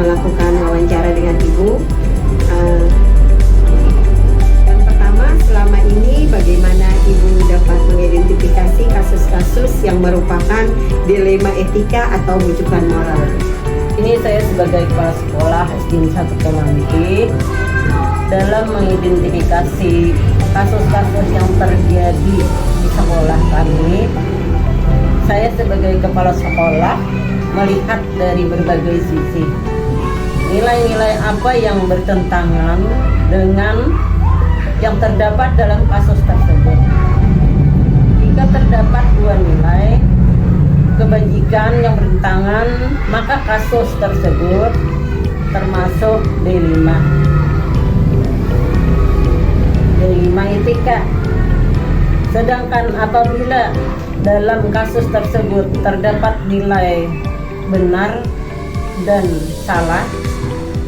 melakukan wawancara dengan Ibu. Yang pertama, selama ini bagaimana Ibu dapat mengidentifikasi kasus-kasus yang merupakan dilema etika atau rujukan moral? Ini saya sebagai kepala sekolah SD 1 Kemangi dalam mengidentifikasi kasus-kasus yang terjadi di sekolah kami. Saya sebagai kepala sekolah melihat dari berbagai sisi nilai-nilai apa yang bertentangan dengan yang terdapat dalam kasus tersebut. Jika terdapat dua nilai kebajikan yang bertentangan, maka kasus tersebut termasuk D5 etika. Sedangkan apabila dalam kasus tersebut terdapat nilai benar dan salah,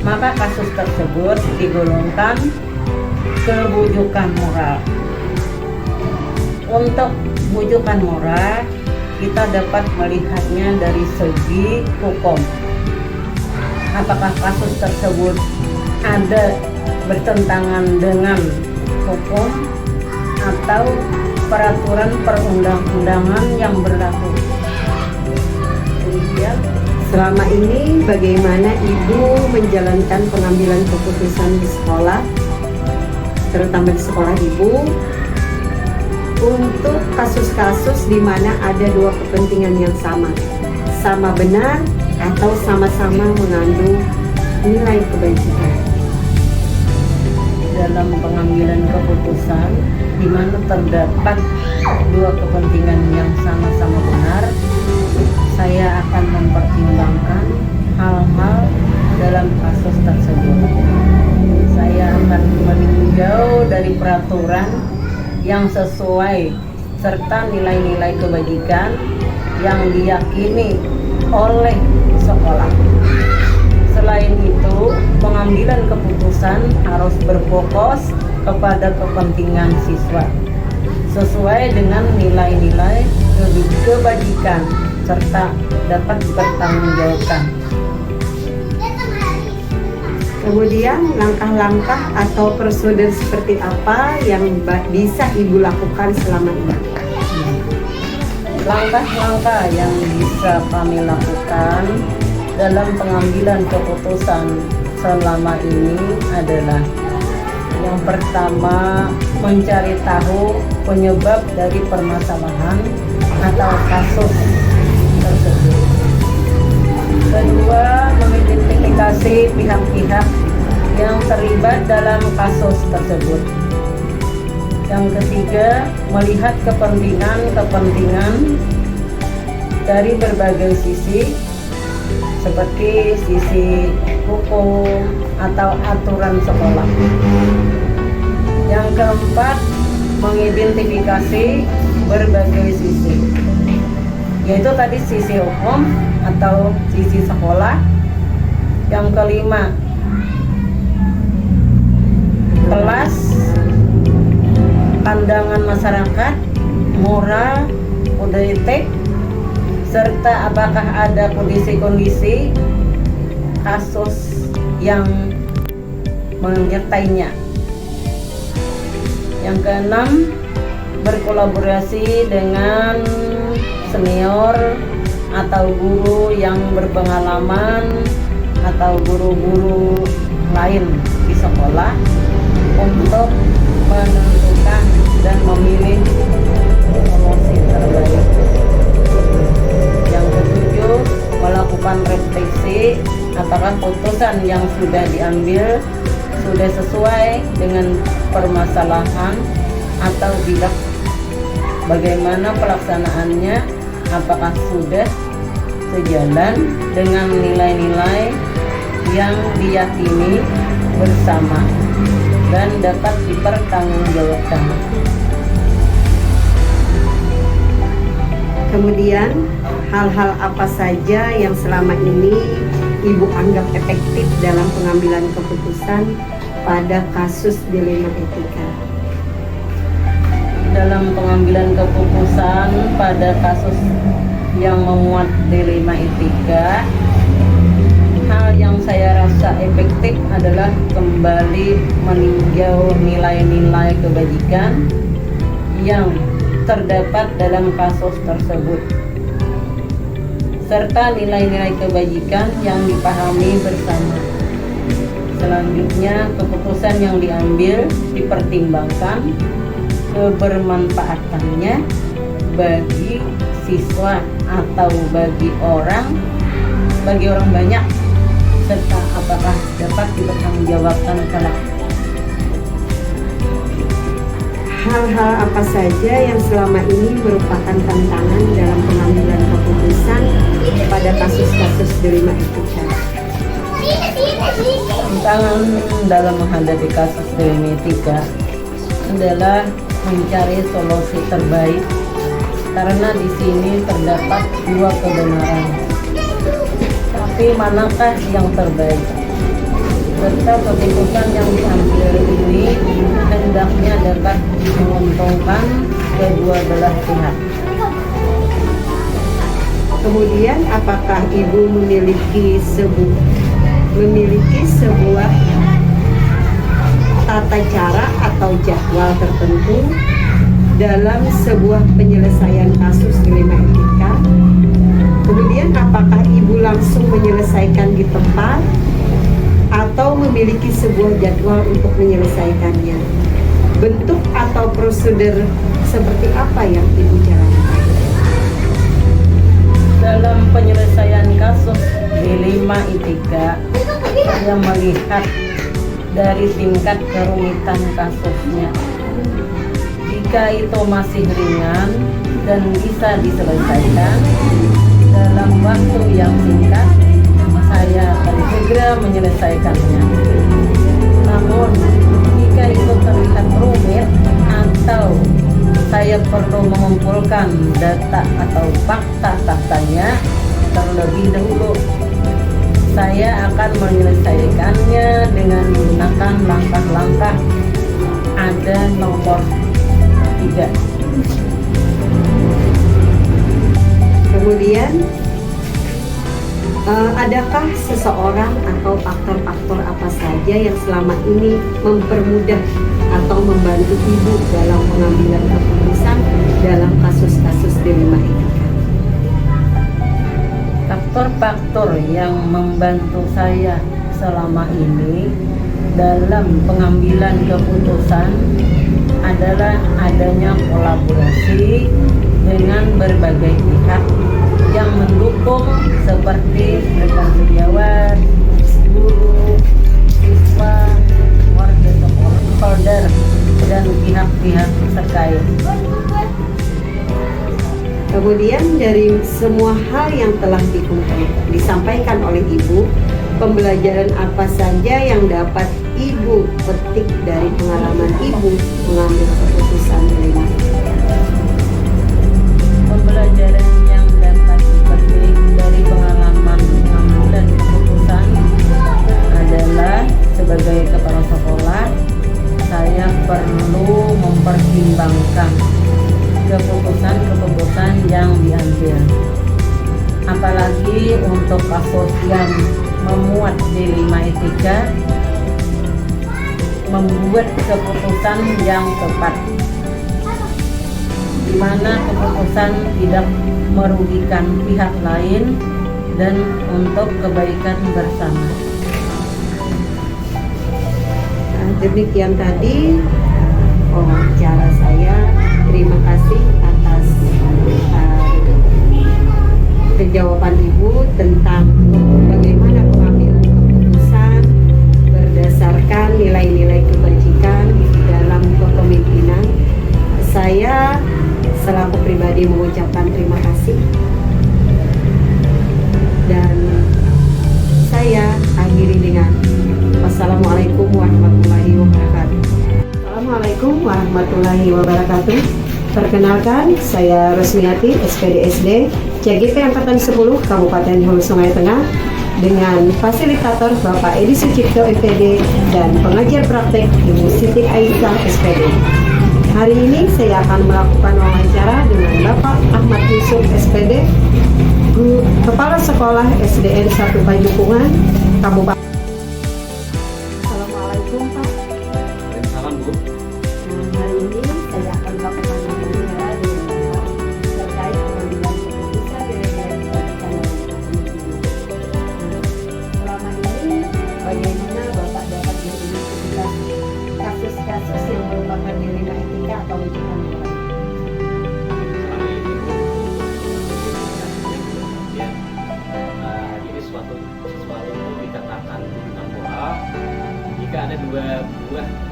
maka kasus tersebut digolongkan kebujukan moral. Untuk bujukan moral, kita dapat melihatnya dari segi hukum. Apakah kasus tersebut ada bertentangan dengan hukum atau peraturan perundang-undangan yang berlaku. Kemudian, selama ini bagaimana Ibu menjalankan pengambilan keputusan di sekolah, terutama di sekolah Ibu, untuk kasus-kasus di mana ada dua kepentingan yang sama benar atau sama-sama mengandung nilai kebajikan? Dalam pengambilan keputusan di mana terdapat dua kepentingan yang sama-sama benar, saya akan mempertimbangkan hal-hal dalam kasus tersebut. Saya akan meninjau dari peraturan yang sesuai serta nilai-nilai kebajikan yang diyakini oleh sekolah. Selain itu, pengambilan keputusan harus berfokus kepada kepentingan siswa sesuai dengan nilai-nilai kebajikan serta dapat dipertanggungjawabkan. Kemudian langkah-langkah atau prosedur seperti apa yang bisa Ibu lakukan selama ini? Langkah-langkah yang bisa kami lakukan dalam pengambilan keputusan selama ini adalah: yang pertama, mencari tahu penyebab dari permasalahan atau kasus tersebut. Kedua, mengidentifikasi pihak-pihak yang terlibat dalam kasus tersebut. Yang ketiga, melihat kepentingan dari berbagai sisi, seperti sisi hukum atau aturan sekolah. Yang keempat, mengidentifikasi berbagai sisi, yaitu tadi sisi hukum atau sisi sekolah. Yang kelima, kelas, pandangan masyarakat, moral, kode etik, serta apakah ada kondisi-kondisi kasus yang menyertainya. Yang keenam, berkolaborasi dengan senior atau guru yang berpengalaman atau guru-guru lain di sekolah untuk menentukan dan memilih solusi terbaik. Yang ketujuh, melakukan refleksi apakah putusan yang sudah diambil sudah sesuai dengan permasalahan atau tidak, bagaimana pelaksanaannya, apakah sudah sejalan dengan nilai-nilai yang diyakini bersama dan dapat dipertanggungjawabkan. Kemudian, hal-hal apa saja yang selama ini Ibu anggap efektif dalam pengambilan keputusan pada kasus dilema etika? Dalam pengambilan keputusan pada kasus yang memuat dilema etika, hal hal yang saya rasa efektif adalah kembali meninjau nilai-nilai kebajikan yang terdapat dalam kasus tersebut, serta nilai-nilai kebajikan yang dipahami bersama. Selanjutnya, keputusan yang diambil dipertimbangkan kebermanfaatannya bagi siswa atau bagi orang banyak, serta apakah dapat dipertanggungjawabkan kelak. Hal-hal apa saja yang selama ini merupakan tantangan dalam pengambilan keputusan pada kasus-kasus dilema etika? Tantangan dalam menghadapi kasus dilema etika adalah mencari solusi terbaik, karena di sini terdapat dua kebenaran. Tapi manakah yang terbaik? Serta keputusan yang diambil ini hendaknya dapat menguntungkan kedua belah pihak. Kemudian, apakah ibu memiliki sebuah tata cara atau jadwal tertentu dalam sebuah penyelesaian kasus dilema etika? Kemudian, apakah ibu langsung menyelesaikan di tempat atau memiliki sebuah jadwal untuk menyelesaikannya? Bentuk atau prosedur seperti apa yang ibu jalankan? Dalam penyelesaian kasus dilema etika, saya melihat dari tingkat kerumitan kasusnya. Jika itu masih ringan dan bisa diselesaikan dalam waktu yang singkat, saya akan segera menyelesaikannya. Namun, jika itu terlihat rumit atau saya perlu mengumpulkan data atau fakta-faktanya terlebih dahulu, saya akan menyelesaikannya dengan menggunakan langkah-langkah. Ada nomor 3. Kemudian, adakah seseorang atau faktor-faktor apa saja yang selama ini mempermudah atau membantu ibu dalam pengambilan keputusan dalam kasus-kasus dilema etika? Faktor-faktor yang membantu saya selama ini dalam pengambilan keputusan adalah adanya kolaborasi dengan berbagai pihak yang mendukung, seperti rekan sejawat, guru, siswa, warga stakeholder, dan pihak-pihak terkait. Kemudian, dari semua hal yang telah disampaikan oleh ibu, pembelajaran apa saja yang dapat ibu petik dari pengalaman ibu mengambil keputusan dilema etika? Pembelajaran yang dapat dipetik dari pengalaman mengambil keputusan adalah, sebagai kepala sekolah, saya perlu mempertimbangkan keputusan-keputusan yang diambil, apalagi untuk kasus yang memuat dilema etika, membuat keputusan yang tepat, di mana keputusan tidak merugikan pihak lain dan untuk kebaikan bersama. Demikian tadi wawancara saya. Terima kasih atas jawaban ibu tentang bagaimana pengambilan keputusan berdasarkan nilai-nilai kebajikan dalam kepemimpinan. Saya selaku pribadi mengucapkan terima kasih, dan saya akhiri dengan wassalamualaikum warahmatullahi wabarakatuh. Assalamualaikum warahmatullahi wabarakatuh. Perkenalkan, saya Rosmiati, SPD SD CGP Angkatan 10 Kabupaten Hulu Sungai Tengah, dengan fasilitator Bapak Edi Sucipto SPD dan pengajar praktek Ibu Siti Aisyah SPD. Hari ini saya akan melakukan wawancara dengan Bapak Ahmad Yusuf SPD, Kepala Sekolah SDN 1 Pajupungan, Kabupaten. Assalamualaikum Pak. Salam Bu. Hari ini saya akan melakukan wawancara dengan Bapak terkait pengambilan keputusan dari selama ini bagaimana Bapak dapat mengidentifikasi kasus-kasus yang merupakan dilema etika atau hubungan moral? Selama ini Bu, ya, ini sesuatu itu dikatakan hubungan moral jika ada dua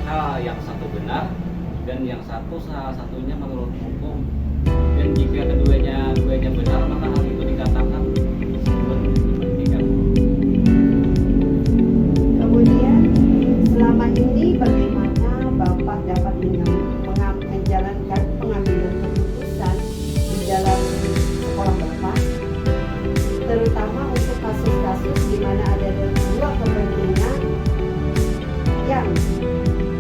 hal, yang satu benar dan yang salah satunya menurut hukum, dan jika keduanya benar maka hal itu dikatakan sebuah etika. Kemudian selama ini bagaimana Bapak dapat menjalankan pengambilan keputusan di dalam sekolah Bapak, terutama untuk kasus-kasus di mana ada dua kepentingan yang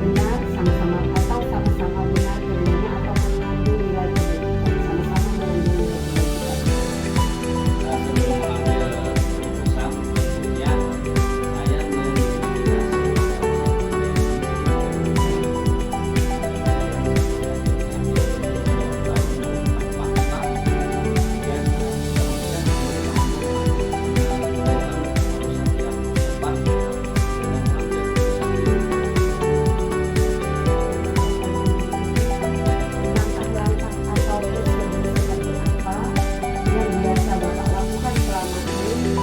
benar sama-sama atau sama-sama benar keduanya atau mengandung nilai kebaikan, sama-sama mengandung nilai kebaikan. Sebelum mengambil keputusan, tentunya saya Langkah-langkah atau prosedur seperti apa yang biasa Bapak lakukan selama ini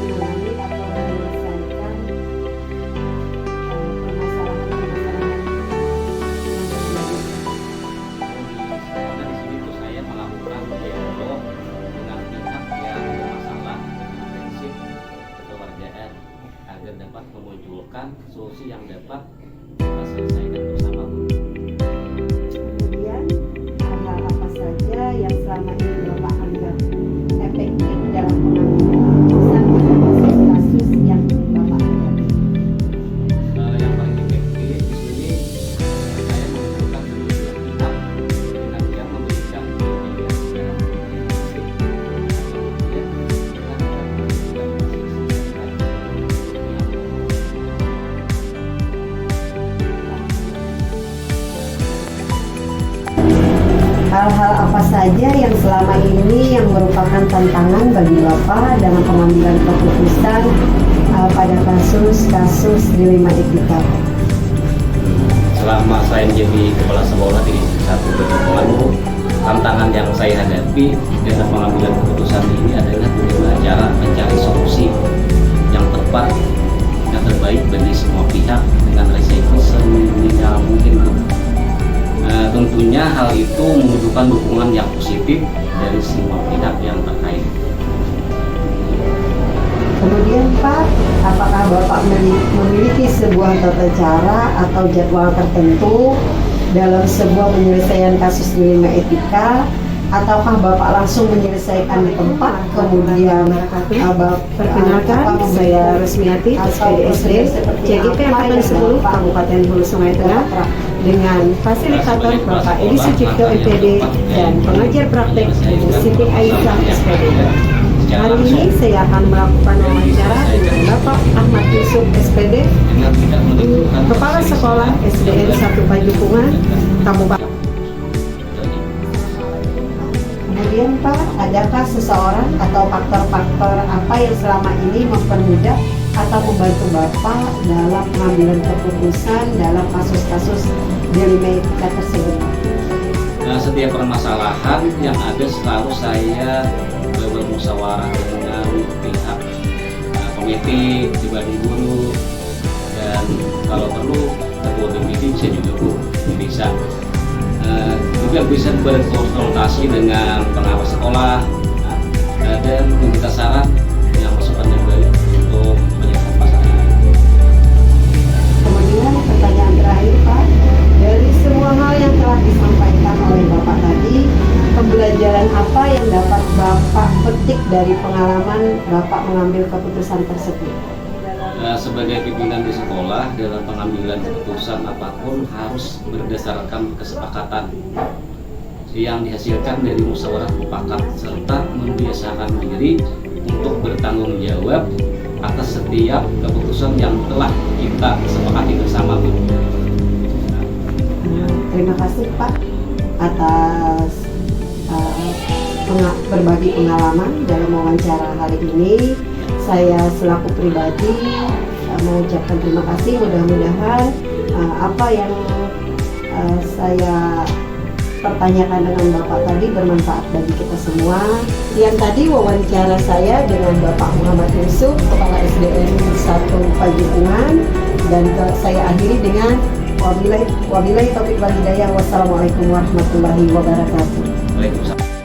menangani atau menyelesaikan permasalahan-permasalahan yang terjadi? Karena di sini tuh saya melakukan dialog dengan pihak yang bermasalah dengan prinsip kekeluargaan agar dapat memunculkan solusi yang dapat kita selesaikan bersama. Kemudian hal-hal apa saja yang selama ini Bapak anggap efektif dalam pengambilan keputusan pada kasus-kasus yang Bapak hadapi? Yang paling efektif di sini saya mengumpulkan kedua pihak dengan yang memberikan pendidikan secara komprehensif. Kemudian kita Hal-hal apa saja yang selama ini yang merupakan tantangan bagi Bapak dalam pengambilan keputusan pada kasus-kasus dilema etika? selama saya menjadi kepala sekolah di satu Betopongan, tantangan yang saya hadapi dalam pengambilan keputusan ini adalah bagaimana cara mencari solusi yang tepat, yang terbaik bagi semua pihak dengan resiko seminimal mungkin. Tentunya hal itu membutuhkan dukungan yang positif dari semua pihak yang terkait. Kemudian Pak, apakah Bapak memiliki sebuah tata cara atau jadwal tertentu dalam sebuah penyelesaian kasus dilema etika, ataukah Bapak langsung menyelesaikan di tempat kemudian Perkenalkan, saya Resmiati, SPDSD, CGP Angkatan 10, Kabupaten Hulu Sungai Tengah, dengan fasilitator Bapak Edi Sucipto MPD dan pengajar praktek Ibu Siti Aisyah SPD. Hari ini saya akan melakukan wawancara dengan Bapak Ahmad Yusuf SPD, Dengan tidak menentukan Kepala Sekolah SDN 1 Pajupungan, Kabupaten. Kemudian Pak, adakah seseorang atau faktor-faktor apa yang selama ini mempermudah atau membantu Bapak dalam pengambilan keputusan dalam kasus-kasus dilema etika tersebut? Setiap permasalahan yang ada selalu saya bermusyawarah dengan pihak komite, dibanding guru, dan kalau perlu ketua DPD bisa juga Bu, bisa. Juga bisa berkonsultasi dengan pengawas sekolah dan meminta saran yang masukan yang baik untuk menyelesaikan masalah ini. Kemudian pertanyaan terakhir Pak, dari semua hal yang telah disampaikan oleh Bapak tadi, pembelajaran apa yang dapat Bapak petik dari pengalaman Bapak mengambil keputusan tersebut? Sebagai pimpinan di sekolah, dalam pengambilan keputusan apapun harus berdasarkan kesepakatan yang dihasilkan dari musyawarah mufakat serta membiasakan diri untuk bertanggung jawab atas setiap keputusan yang telah kita sepakati bersama, Bu. Terima kasih Pak atas berbagi pengalaman dalam wawancara hari ini. Saya selaku pribadi mengucapkan terima kasih. Mudah-mudahan apa yang saya pertanyakan dengan Bapak tadi bermanfaat bagi kita semua. Yang tadi wawancara saya dengan Bapak Muhammad Yusuf, Kepala SDN 1 Pajupungan, dan saya akhiri dengan wabillahi taufiq wal hidayah. Wassalamualaikum warahmatullahi wabarakatuh. Waalaikumsalam.